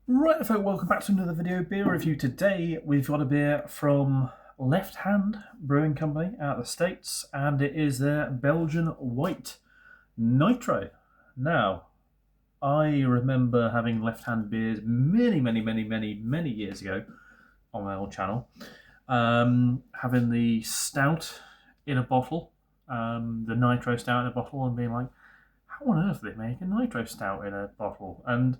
Right, folks, welcome back to another video beer review. Today we've got a beer from Left Hand Brewing Company out of the States, and it is their Belgian White Nitro. Now, I remember having Left Hand beers many years ago on my old channel. Having the stout in a bottle, the Nitro stout in a bottle, and being like, how on earth do they make a Nitro stout in a bottle? And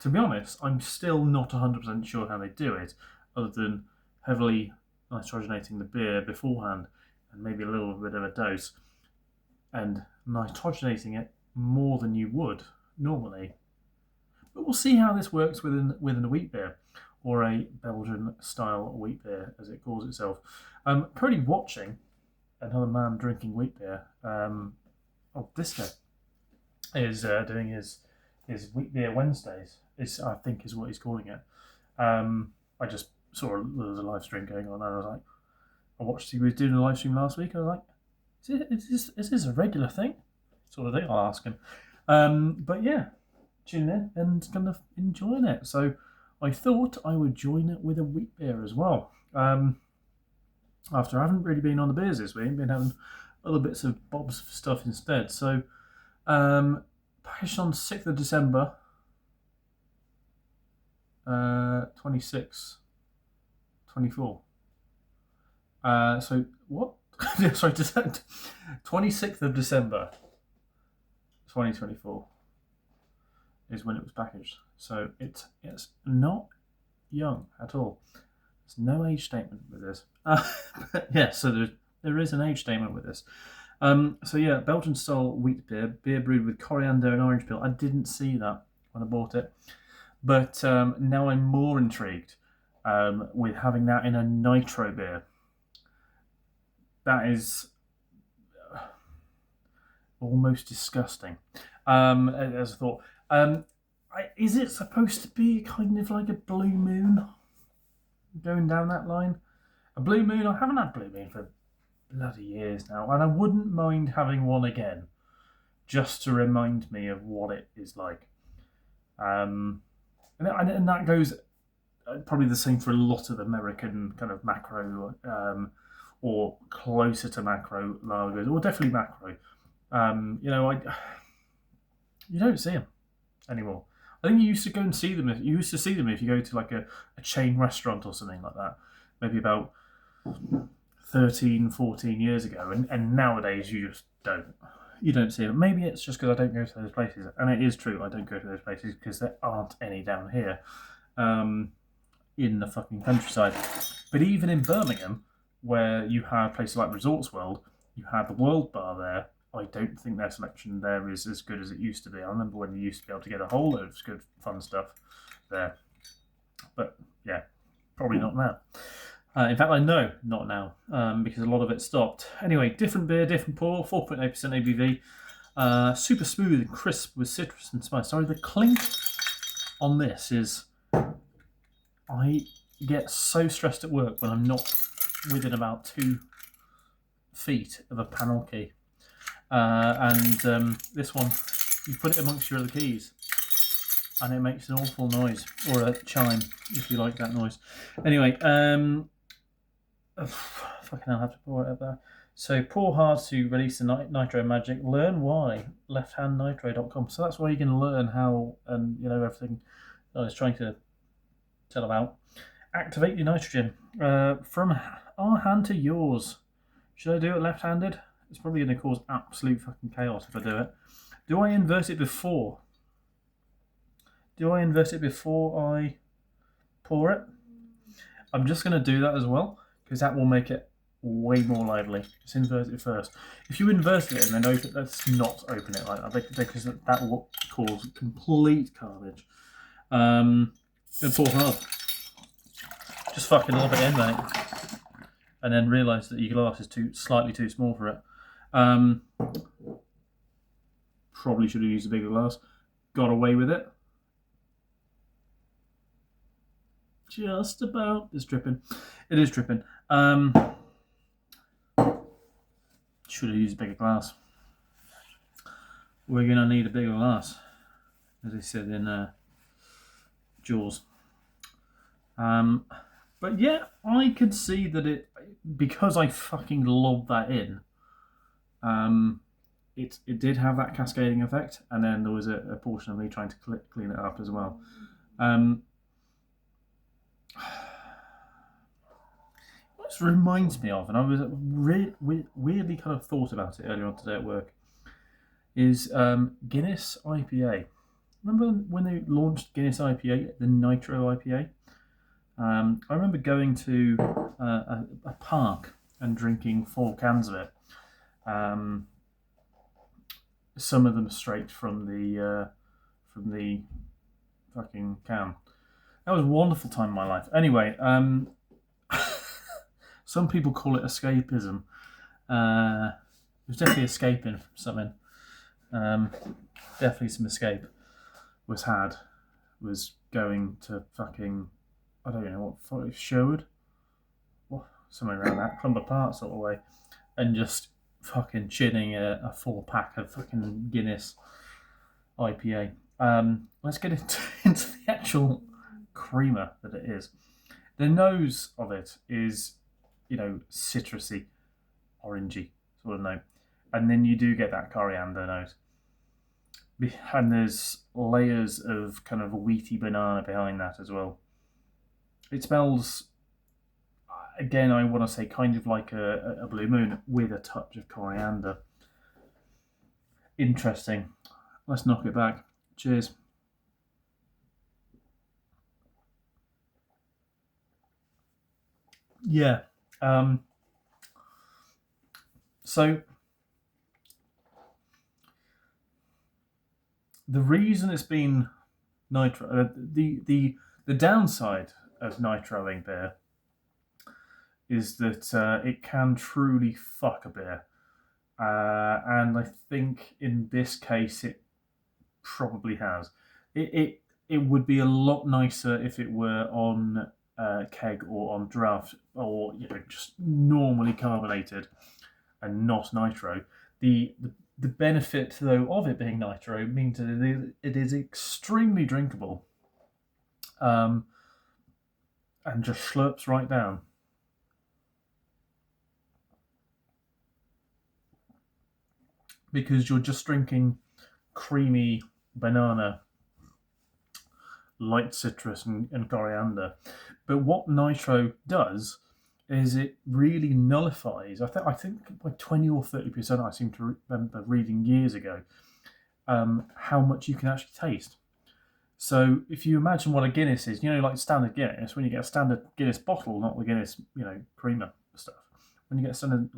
to be honest, I'm still not 100% sure how they do it, other than heavily nitrogenating the beer beforehand and maybe a little bit of a dose, and nitrogenating it more than you would normally. But we'll see how this works within a wheat beer, or a Belgian style wheat beer, as it calls itself. I'm currently watching another man drinking wheat beer. Disco is doing his Wheat Beer Wednesdays. I think is what he's calling it. I just saw there was a live stream going on, and I was like, I watched he was doing a live stream last week. And I was like, is this a regular thing? Sort of thing. I'll ask him. But yeah, tuning in and kind of enjoying it. So I thought I would join it with a wheat beer as well. After I haven't really been on the beers this week, been having other bits of bobs of stuff instead. So published on 6th of December, 26, 24. So what? Sorry, 26th of December, 2024 is when it was packaged. So it's not young at all. There's no age statement with this. But yeah, so there is an age statement with this. So yeah, Belgian style wheat beer brewed with coriander and orange peel. I didn't see that when I bought it, but now I'm more intrigued with having that in a nitro beer. That is almost disgusting. As I thought, is it supposed to be kind of like a blue moon going down that line? A blue moon? I haven't had blue moon for bloody years now, and I wouldn't mind having one again, just to remind me of what it is like. And that goes probably the same for a lot of American kind of macro or closer to macro lagers, or definitely macro. You don't see them anymore. I think you used to go and see them. You used to see them if you go to like a chain restaurant or something like that. Maybe about 13, 14 years ago, and nowadays you just don't. You don't see them. Maybe it's just because I don't go to those places, and it is true I don't go to those places because there aren't any down here, in the fucking countryside. But even in Birmingham, where you have places like Resorts World, you have the World Bar there. I don't think their selection there is as good as it used to be. I remember when you used to be able to get a whole load of good, fun stuff there. But yeah, probably not now. In fact, I know not now, because a lot of it stopped. Anyway, different beer, different pour, 4.8% ABV. Super smooth and crisp with citrus and spice. Sorry, the clink on this is... I get so stressed at work when I'm not within about 2 feet of a panel key. This one, you put it amongst your other keys, and it makes an awful noise, or a chime, if you like that noise. Anyway, fucking hell, I have to pour it up there. So pour hard to release the nitro magic. Learn why. lefthandnitro.com. So that's where you're going to learn how, and everything I was trying to tell about. Activate your nitrogen. From our hand to yours. Should I do it left-handed? It's probably going to cause absolute fucking chaos if I do it. Do I invert it before? Do I invert it before I pour it? I'm just going to do that as well, because that will make it way more lively. Just invert it first. If you invert it and then open, let's not open it like that, because that will cause complete carnage. Then pour hard. Just fucking lob it in, mate, and then realise that your glass is slightly too small for it. Probably should have used a bigger glass. Got away with it. Just about. It's dripping. It is dripping. Should have used a bigger glass. We're going to need a bigger glass, as I said in Jaws. But yeah, I could see that because I fucking lobbed that in. It did have that cascading effect, and then there was a portion of me trying to clean it up as well. What this reminds me of, and I was weirdly kind of thought about it earlier on today at work, is Guinness IPA. Remember when they launched Guinness IPA, the Nitro IPA? I remember going to a park and drinking 4 cans of it. Some of them straight from the fucking can. That was a wonderful time in my life. Anyway, some people call it escapism. It was definitely escaping from something. Definitely some escape was going to fucking, I don't know what, Sherwood? Somewhere around that, Clumber Park sort of way. And just fucking chinning a 4-pack of fucking Guinness IPA. Let's get into the actual creamer that it is. The nose of it is, citrusy, orangey sort of note, and then you do get that coriander note, and there's layers of kind of wheaty banana behind that as well. It smells, again, I want to say kind of like a Blue Moon with a touch of coriander. Interesting. Let's knock it back. Cheers. Yeah. So the reason it's been nitro, the downside of nitroing beer is that it can truly fuck a beer, and I think in this case it probably has. It would be a lot nicer if it were on keg or on draft, or just normally carbonated and not nitro. The benefit though of it being nitro means that it is extremely drinkable, and just slurps right down. Because you're just drinking creamy banana, light citrus, and coriander. But what nitro does is it really nullifies, I think like 20 or 30%, I seem to remember reading years ago, how much you can actually taste. So if you imagine what a Guinness is, like standard Guinness, when you get a standard Guinness bottle, not the Guinness, creamer stuff, when you get a standard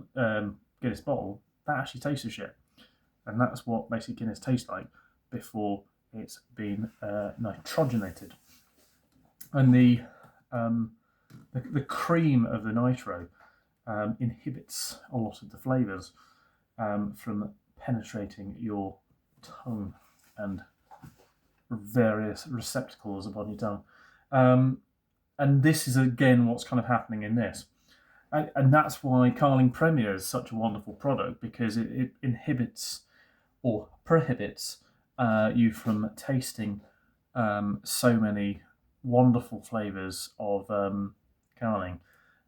Guinness bottle, that actually tastes of shit. And that's what basically Guinness tastes like before it's been nitrogenated. And the cream of the nitro inhibits a lot of the flavours from penetrating your tongue and various receptacles upon your tongue. And this is again what's kind of happening in this. And that's why Carling Premier is such a wonderful product, because it inhibits or prohibits you from tasting so many wonderful flavours of Carling.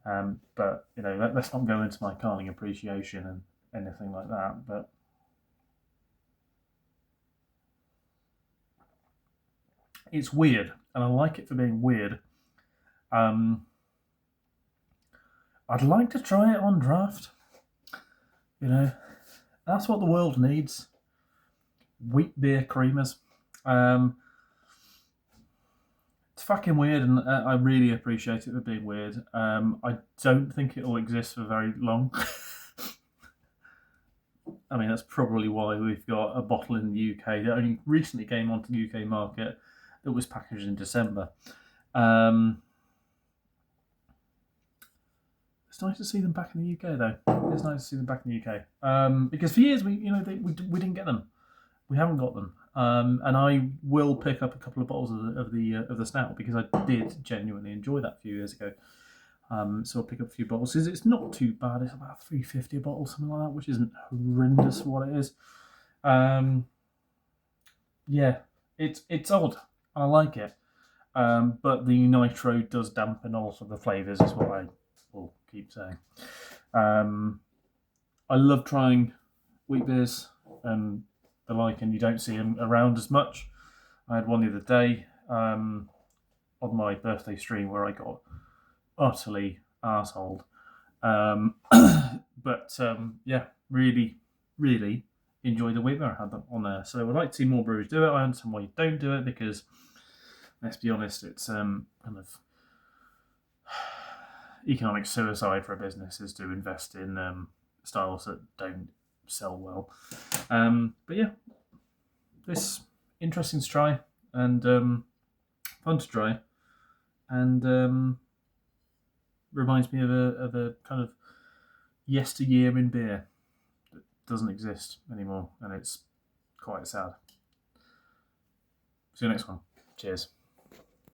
But let's not go into my Carling appreciation and anything like that. But it's weird, and I like it for being weird. I'd like to try it on draft. That's what the world needs. Wheat beer creamers. It's fucking weird, and I really appreciate it for being weird. I don't think it will exist for very long. I mean, that's probably why we've got a bottle in the UK that only recently came onto the UK market that was packaged in December. It's nice to see them back in the UK, though. It's nice to see them back in the UK, because for years we didn't get them. We haven't got them, and I will pick up a couple of bottles of the stout, because I did genuinely enjoy that a few years ago. So I'll pick up a few bottles, because it's not too bad. It's about $3.50 a bottle, something like that, which isn't horrendous for what it is. Yeah, it's odd. I like it. But the Nitro does dampen a lot of the flavours, is what I will keep saying. I love trying wheat beers and the like, and you don't see them around as much. I had one the other day on my birthday stream where I got utterly arseholed. But yeah, really, really enjoy the wheat beer I had on there. So I would like to see more brewers do it. I understand why you don't do it, because let's be honest, it's kind of economic suicide for a business is to invest in styles that don't sell well. But yeah, this interesting to try and fun to try, and reminds me of a kind of yesteryear in beer that doesn't exist anymore, and it's quite sad. See you next one. Cheers.